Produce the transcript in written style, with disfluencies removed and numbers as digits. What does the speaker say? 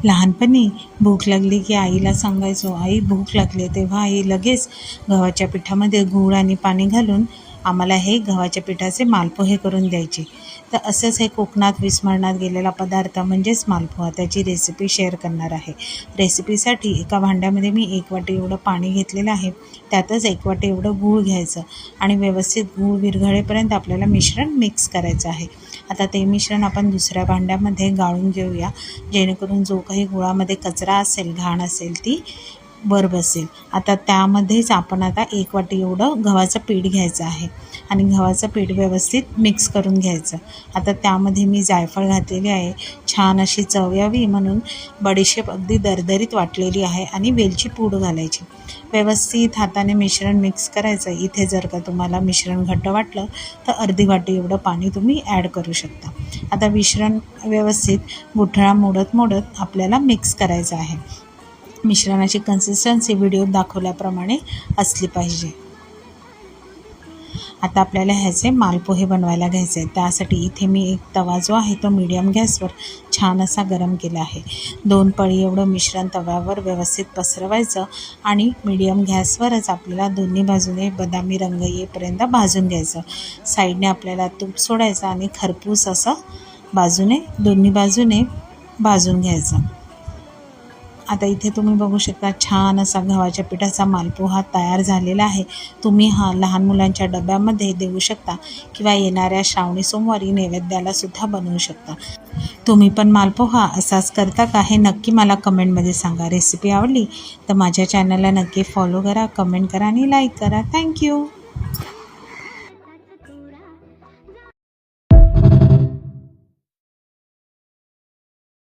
लहानपणी भूक लागली की आईला सांगायचो, आई भूक लागली, तेव्हा आई लगेच गव्हाच्या पिठामध्ये गूळ आणि पाणी घालून आम्हाला हे गव्हाच्या पिठाचे मालपोहे करून द्यायचे. तर असंच हे कोकणात विस्मरणात गेलेला पदार्थ म्हणजेच मालपोहा, त्याची रेसिपी शेअर करणार आहे. रेसिपीसाठी एका भांड्यामध्ये मी 1 वाटी एवढं पाणी घेतलेलं आहे. त्यातच 1 वाटी एवढं गूळ घ्यायचं आणि व्यवस्थित गूळ विरघळेपर्यंत आपल्याला मिश्रण मिक्स करायचं आहे. आता ते मिश्रण आपण दुसऱ्या भांड्यामध्ये गाळून घेऊया, जेणेकरून जो काही गुळामध्ये कचरा असेल, घाण असेल ती वर बसेल. आता त्यामध्येच आपण आता 1 वाटी एवढं गव्हाचं पीठ घ्यायचं आहे आणि गव्हाचं पीठ व्यवस्थित मिक्स करून घ्यायचं. आता त्यामध्ये मी जायफळ घातलेली आहे, छान अशी चव यावी म्हणून बडीशेप अगदी दरदरीत वाटलेली आहे आणि वेलची पूड घालायची. व्यवस्थित हाताने मिश्रण मिक्स करायचं. इथे जर का तुम्हाला मिश्रण घट्ट वाटलं तर अर्धी वाटी एवढं पाणी तुम्ही ॲड करू शकता. आता मिश्रण व्यवस्थित गुठळा मोडत आपल्याला मिक्स करायचं आहे. मिश्रणाची कन्सिस्टन्सी व्हिडिओत दाखवल्याप्रमाणे असली पाहिजे. आता आपल्याला ह्याचे मालपोहे बनवायला घ्यायचे आहेत. त्यासाठी इथे मी एक तवा जो आहे तो मीडियम गॅसवर छान असा गरम केला आहे. 2 पळी एवढं मिश्रण तव्यावर व्यवस्थित पसरवायचं आणि मीडियम गॅसवरच आपल्याला दोन्ही बाजूने बदामी रंग येईपर्यंत भाजून घ्यायचं. साईडने आपल्याला तूप सोडायचं आणि खरपूस असं दोन्ही बाजूने भाजून घ्यायचं. आता इथे तुम्ही बघू शकता छान असा गव्हाच्या पिठाचा मालपोहा तयार झालेला आहे. तुम्ही हा लहान मुलांच्या डब्यामध्ये देऊ शकता किंवा येणाऱ्या श्रावणी सोमवारी नैवेद्याला सुद्धा बनवू शकता. तुम्ही पण मालपोहा असाच करता का हे नक्की मला कमेंटमध्ये सांगा. रेसिपी आवडली तर माझ्या चॅनलला नक्की फॉलो करा, कमेंट करा आणि लाईक करा. थँक्यू.